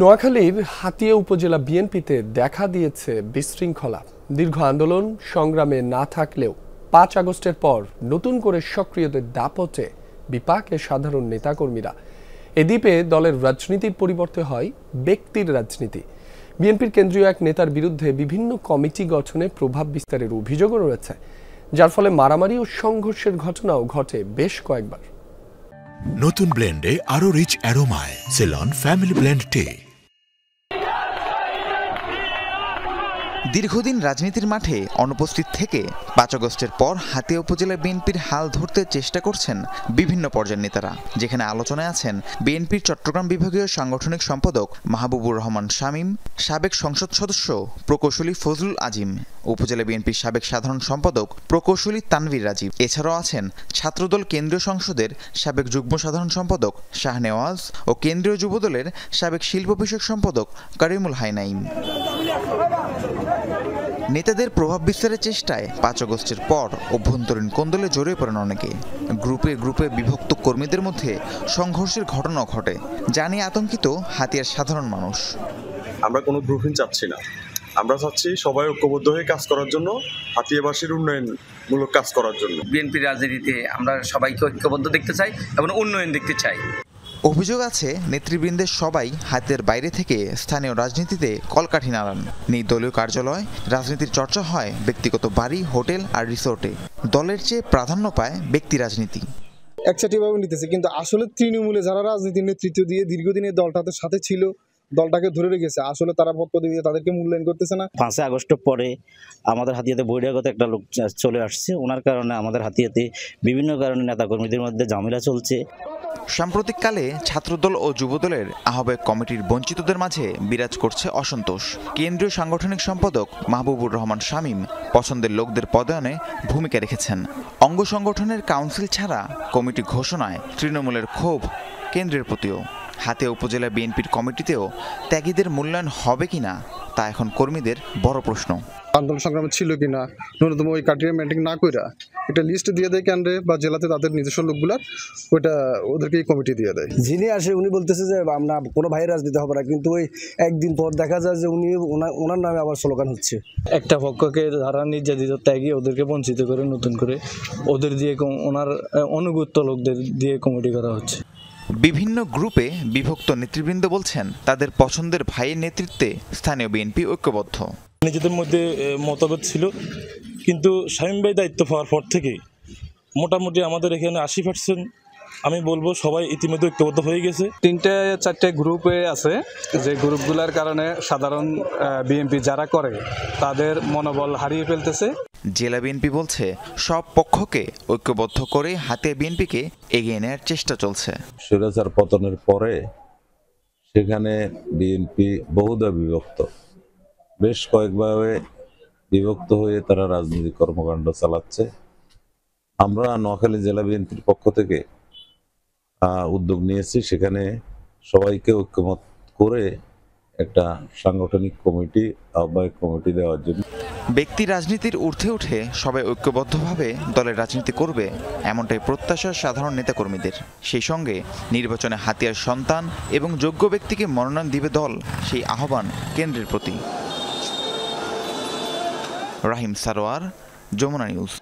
নোয়াখালীর হাতিয়া উপজেলা বিএনপিতে দেখা দিয়েছে বিশৃঙ্খলা। দীর্ঘ আন্দোলন সংগ্রামে না থাকলেও ৫ আগস্টের পর নতুন করে সক্রিয়দের দাপটে বিপাকে সাধারণ নেতাকর্মীরা। এ দ্বীপে দলের রাজনীতির পরিবর্তে হয় ব্যক্তির রাজনীতি। বিএনপির কেন্দ্রীয় এক নেতার বিরুদ্ধে বিভিন্ন কমিটি গঠনে প্রভাব বিস্তারের অভিযোগও রয়েছে, যার ফলে মারামারি ও সংঘর্ষের ঘটনাও ঘটে বেশ কয়েকবার। নতুন ব্লেন্ডে আরো রিচ অ্যারোমায় সেলন ফ্যামিলি ব্লেন্ড টে। দীর্ঘদিন রাজনীতির মাঠে অনুপস্থিত থেকে ৫ আগস্টের পর হাতিয়া উপজেলা বিএনপির হাল ধরতে চেষ্টা করছেন বিভিন্ন পর্যায়ের নেতারা, যেখানে আলোচনায় আছেন বিএনপির চট্টগ্রাম বিভাগীয় সাংগঠনিক সম্পাদক মাহবুবুর রহমান শামীম, সাবেক সংসদ সদস্য প্রকৌশলী ফজলুল আজিম, উপজেলা বিএনপির সাবেক সাধারণ সম্পাদক প্রকৌশলী তানভীর রাজীব। এছাড়াও আছেন ছাত্রদল কেন্দ্রীয় সংসদের সাবেক যুগ্ম সাধারণ সম্পাদক শাহনেওয়াজ ও কেন্দ্রীয় যুবদলের সাবেক শিল্প বিষয়ক সম্পাদক করিমুল হাইনাইম। নেতাদের প্রভাব বিস্তারের চেষ্টায় ৫ আগস্টের পর অভ্যন্তরীণ কোন্দলে জড়িয়ে পড়েন অনেকে। গ্রুপে গ্রুপে বিভক্ত কর্মীদের মধ্যে সংঘর্ষের ঘটনাও ঘটে, যা নিয়ে আতঙ্কিত হাতিয়ার সাধারণ মানুষ। আমরা কোনো গ্রুপিং চাচ্ছি না, আমরা চাচ্ছি সবাই ঐক্যবদ্ধ হয়ে কাজ করার জন্য, হাতিয়াবাসীর উন্নয়নমূলক কাজ করার জন্য। বিএনপির রাজনীতিতে আমরা সবাইকে ঐক্যবদ্ধ দেখতে চাই এবং উন্নয়ন দেখতে চাই। অভিযোগ আছে নেতৃবৃন্দের সবাই হাতিয়ার বাইরে থেকে স্থানীয় রাজনীতিতে কলকাঠি নাড়ান। নেই দলীয় কার্যালয়, রাজনীতির চর্চা হয় ব্যক্তিগত বাড়ি, হোটেল আর রিসোর্টে। দলের চেয়ে প্রাধান্য পায় ব্যক্তি রাজনীতি। একসাথেভাবে নিতেছে, কিন্তু আসলে তৃণমূলে যারা রাজনীতির নেতৃত্ব দিয়ে দীর্ঘদিনের দলটাতে সাথে ছিল, দলটাকে ধরে রেখেছে, আসলে তারা পদে তাদেরকে মূল্যায়ন করতেছে না। ৫ আগস্টের পরে আমাদের হাতিয়াতে বহিরাগত একটা লোক চলে আসছে, ওনার কারণে আমাদের হাতিয়াতে বিভিন্ন কারণে নেতাকর্মীদের মধ্যে ঝামেলা চলছে। সাম্প্রতিককালে ছাত্রদল ও যুবদলের আহ্বায়ক কমিটির বঞ্চিতদের মাঝে বিরাজ করছে অসন্তোষ। কেন্দ্রীয় সাংগঠনিক সম্পাদক মাহবুবুর রহমান শামীম পছন্দের লোকদের পদায়নে ভূমিকা রেখেছেন। অঙ্গ সংগঠনের কাউন্সিল ছাড়া কমিটি ঘোষণায় তৃণমূলের ক্ষোভ কেন্দ্রের প্রতিও। হাতিয়া উপজেলা বিএনপির কমিটিতেও ত্যাগীদের মূল্যায়ন হবে কিনা তা এখন কর্মীদের বড় প্রশ্ন। আন্দোলন সংগ্রামে ছিল কিনা ন্যূনতম ওই ক্রাইটেরিয়া মেনটেন না কইরা একটা লিস্ট দিয়ে দেয় কেন্দ্রে বা জেলাতে তাদের নিজস্ব লোকগুলার, ওইটা ওদেরকে কমিটি দিয়ে দেয়। যিনি আসে উনি বলতেছে যে আমরা কোনো ভাইয়ের রাজনীতি হবে না, কিন্তু ওই একদিন পর দেখা যায় যে উনি ওনার নামে আবার স্লোগান হচ্ছে। একটা পক্ষকে যারা নির্যাতিত ত্যাগী ওদেরকে বঞ্চিত করে নতুন করে ওদের দিয়ে ওনার অনুগত লোকদের দিয়ে কমিটি করা হচ্ছে। বিভিন্ন গ্রুপে বিভক্ত নেতৃবৃন্দ বলছেন তাদের পছন্দের ভাইয়ের নেতৃত্বে স্থানীয় বিএনপি ঐক্যবদ্ধ। নিজেদের মধ্যে মতভেদ ছিল, কিন্তু শামীম ভাই দায়িত্ব পাওয়ার পর থেকে মোটামুটি আমাদের এখানে ৮০% আমি বলবো সবাই ইতিমধ্যে ঐক্যবদ্ধ হয়ে গেছে। ৩-৪টে গ্রুপে আছে, যে গ্রুপগুলোর কারণে সাধারণ বিএনপি যারা করে তাদের মনোবল হারিয়ে ফেলতেছে। জেলা বিএনপি বলছে সব পক্ষকে ঐক্যবদ্ধ করে হাতিয়া বিএনপিকে এগিয়ে নেওয়ার চেষ্টা চলছে। স্বৈরাচার পতনের পরে সেখানে বিএনপি বহুদা বিভক্ত, বেশ কয়েকভাবে বিভক্ত হয়ে তারা রাজনৈতিক কর্মকাণ্ড চালাচ্ছে। আমরা নোয়াখালী জেলা বিএনপির পক্ষ থেকে উদ্যোগ নিয়েছি, সেখানে সবাইকে ঐক্যমত করে একটা সাংগঠনিক কমিটি, আহ্বায়ক কমিটি দেওয়ার জন্য। ব্যক্তি রাজনীতির ঊর্ধ্বে উঠে সবাই ঐক্যবদ্ধভাবে দলের রাজনীতি করবে, এমনটাই প্রত্যাশা সাধারণ নেতাকর্মীদের। সেই সঙ্গে নির্বাচনে হাতিয়ার সন্তান এবং যোগ্য ব্যক্তিকে মনোনয়ন দিবে দল, সেই আহ্বান কেন্দ্রের প্রতি। রাহিম সারোয়ার, যমুনা নিউজ।